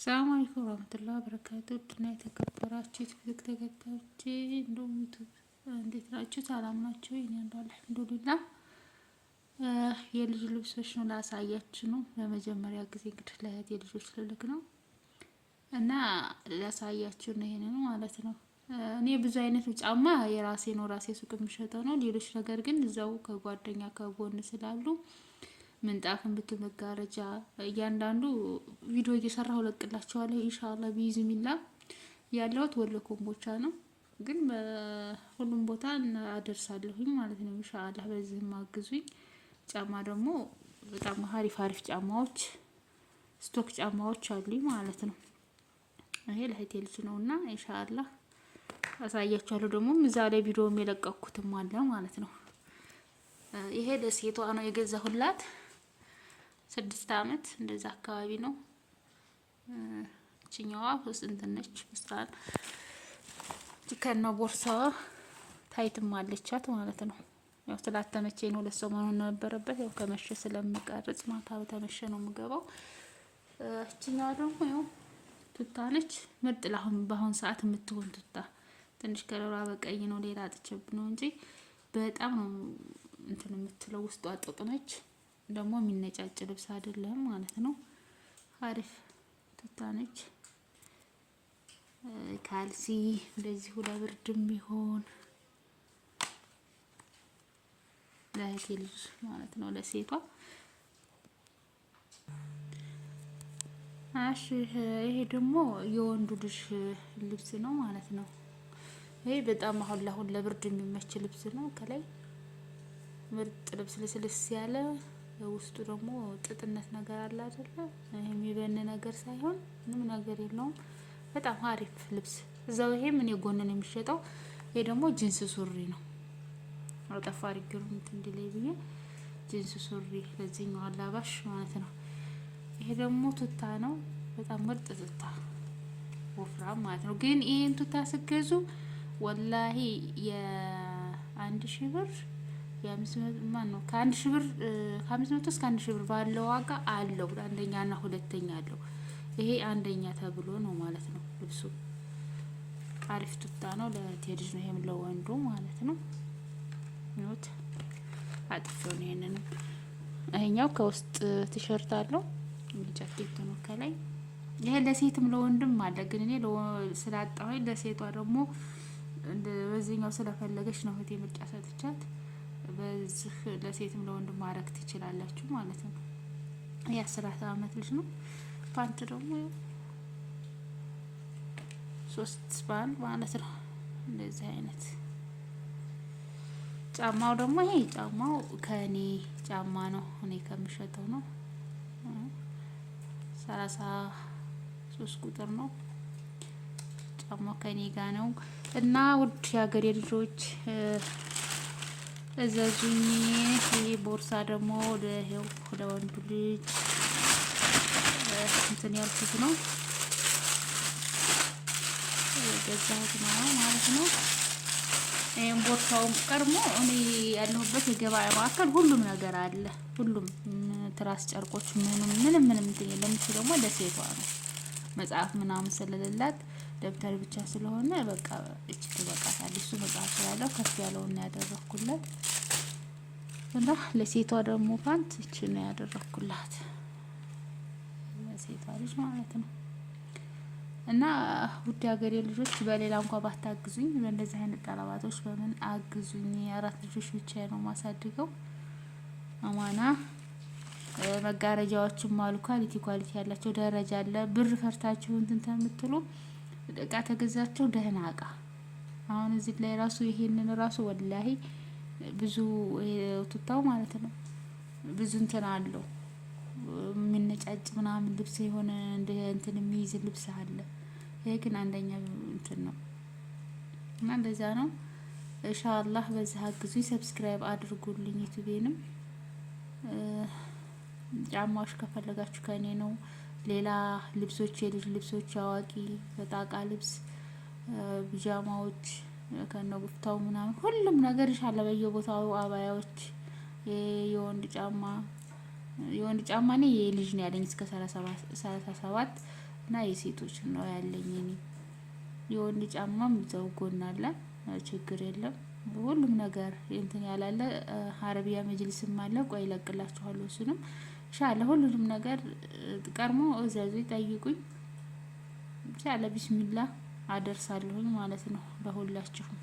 ሰላም አለይኩም ወራህመቱላሂ ወበረካቱ። እና የተከበራችሁ የቲክቶክ ተከታዮቼ እንደውም ዩቲዩብ እንዴት ናችሁ? ሰላም ናችሁ? እኔ እንደው አልሐምዱሊላህ። የልጅ ልብሶች ነው ላሳያችሁ ነው። በመጀመሪያ ጊዜ እንግዲህ ለእህቴ ልጆች ልልክ ነው እና ላሳያችሁ ነው። ይሄንን ማለት ነው። እኔ ብዙ አይነት ጫማ የራሴ ነው፣ ራሴ ሱቅ የምሸጠው ነው። ሌሎች ነገር ግን እዛው ከጓደኛ ከጎን ስላሉ ምንጣፍን ብትመጋረጃ እያንዳንዱ ቪዲዮ እየሰራሁ ለቅላችኋለሁ ኢንሻአላህ ቢዝሚላ። ያለሁት ወሎ ኮምቦቻ ነው፣ ግን በሁሉም ቦታ አደርሳለሁኝ ማለት ነው ኢንሻአላህ። በዚህም አግዙኝ። ጫማ ደግሞ በጣም አሪፍ አሪፍ ጫማዎች ስቶክ ጫማዎች አሉኝ ማለት ነው። ይሄ ለእህቴ ልጅ ነውና ኢንሻአላህ አሳያችኋለሁ። ደግሞ እዛ ላይ ቪዲዮም የለቀኩትም አለ ማለት ነው። ይሄ ለሴቷ ነው የገዛሁላት። 6 አመት እንደዛ አካባቢ ነው። እቺኛዋ ስንት ነች? ፍስታን ከነ ቦርሳዋ ታይትም አለቻት ማለት ነው። ያው ስላተመቼ ነው ለሰው መሆን ነበረበት። ያው ከመሸ ስለምቀርጽ ማታ በተመሸ ነው የምገባው። እቺኛዋ ደግሞ ያው ቱታ ነች። ምርጥ በአሁን ሰዓት የምትሆን ቱታ። ትንሽ ከለሯ በቀይ ነው፣ ሌላ አጥቼብ ነው እንጂ በጣም ነው እንትን የምትለው። ውስጧ ጥጥ ነች። ደግሞ የሚነጫጭ ልብስ አይደለም ማለት ነው። አሪፍ ቱታ ነች። ካልሲ እንደዚህ ለብርድም ቢሆን ለእህቴ ልጅ ማለት ነው፣ ለሴቷ። እሺ ይሄ ደግሞ የወንዱ ልጅ ልብስ ነው ማለት ነው። ይሄ በጣም አሁን ለብርድ የሚመች ልብስ ነው። ከላይ ምርጥ ልብስ ልስልስ ያለ፣ ውስጡ ደግሞ ጥጥነት ነገር አለ አይደለ? ይሄ የሚበን ነገር ሳይሆን ምንም ነገር የለውም። በጣም አሪፍ ልብስ እዛው። ይሄ ምን የጎንን የሚሸጠው። ይሄ ደግሞ ጂንስ ሱሪ ነው። አጠፋሪ ግሩም እንዲለይ ብዬ ጂንስ ሱሪ ለዚህኛው አላባሽ ማለት ነው። ይሄ ደግሞ ቱታ ነው። በጣም ምርጥ ቱታ ወፍራም ማለት ነው። ግን ይሄን ቱታ ስገዙ ወላሂ የ1000 ብር ከ1000 ብር ከ500 እስከ 1000 ብር ባለው ዋጋ አለው። አንደኛና ሁለተኛ አለው። ይሄ አንደኛ ተብሎ ነው ማለት ነው። ልብሱ አሪፍ ቱታ ነው። ለእህቴ ልጅ ነው። ይሄም ለወንዱ ማለት ነው። ኖት አጥፎ ነው። ይሄኛው ከውስጥ ቲሸርት አለው። ጃኬት ነው ከላይ። ይሄ ለሴትም ለወንድም አለ። ግን እኔ ስላጣሁኝ ለሴቷ ደግሞ በዚህኛው ስለፈለገች ነው እህቴ ምርጫ ሰጥቻት። በዚህ ለሴትም ለወንድም ማረግ ትችላላችሁ ማለት ነው። የ10 አመት ልጅ ነው። ፓንት ደግሞ 3 ባንድ ማለት ነው። እንደዚህ አይነት ጫማው ደግሞ ይሄ ጫማው ከኔ ጫማ ነው፣ እኔ ከምሸጠው ነው። 33 ቁጥር ነው ጫማው፣ ከኔ ጋር ነው። እና ውድ የሀገሬ ልጆች እዘዙኝ። ይሄ ቦርሳ ደግሞ ለወንዱ ልጅ እንትን ያልኩት ነው፣ የገዛሁት ነው ማለት ነው። ይሄን ቦርሳውም ቀርሞ እኔ ያለሁበት የገበያ ማዕከል ሁሉም ነገር አለ። ሁሉም ትራስ ጨርቆች ምንም እንትን የለም። እሱ ደግሞ ለሴቷ ነው። መጽሐፍ ምናምን ስለሌላት ደብተር ብቻ ስለሆነ በቃ እቺ ትበቃታለች። እሱ መጽሐፍ ስላለው ከፍ ያለውን ያደረኩላት እና ለሴቷ ደግሞ ፓንት እቺ ነው ያደረኩላት፣ ለሴቷ ልጅ ማለት ነው። እና ውድ ሀገሬ ልጆች በሌላ እንኳን ባታግዙኝ በእንደዚህ አይነት ቀለባቶች በምን አግዙኝ። 4 ልጆች ብቻ ነው ማሳድገው። አማና መጋረጃዎችም አሉ፣ ኳሊቲ ያላቸው ደረጃ አለ። ብር ፈርታችሁ እንትን ተምትሉ እቃ ተገዛቸው ደህና እቃ። አሁን እዚህ ላይ ራሱ ይሄንን ራሱ ወላሂ ብዙ ቱታው ማለት ነው ብዙ እንትን አለው የሚነጫጭ ምናምን ልብስ የሆነ እንደ እንትን የሚይዝ ልብስ አለ። ይሄ ግን አንደኛ እንትን ነው እና እንደዛ ነው። ኢንሻአላህ በዚህ አግዙኝ። ሰብስክራይብ አድርጉልኝ ዩቲዩቤንም። ጫማዎች ከፈለጋችሁ ከኔ ነው። ሌላ ልብሶች፣ የልጅ ልብሶች፣ አዋቂ በጣቃ ልብስ፣ ቢጃማዎች ከነጉፍታው ምናምን ሁሉም ነገር ኢንሻአላህ በየቦታው አባያዎች፣ የወንድ ጫማ እኔ የልጅ ነው ያለኝ እስከ 37 እና የሴቶች ነው ያለኝ እኔ። የወንድ ጫማም እዛው ጎን አለ፣ ችግር የለም። ሁሉም ነገር እንትን ያላለ አረቢያ መጅሊስም አለ። ቆይ እለቅላችኋለሁ እሱንም ኢንሻአላህ። ሁሉንም ነገር ቀርሞ እዛዙ ጠይቁኝ ኢንሻአላህ። ቢስሚላህ አደርሳለሁኝ ማለት ነው ለሁላችሁም።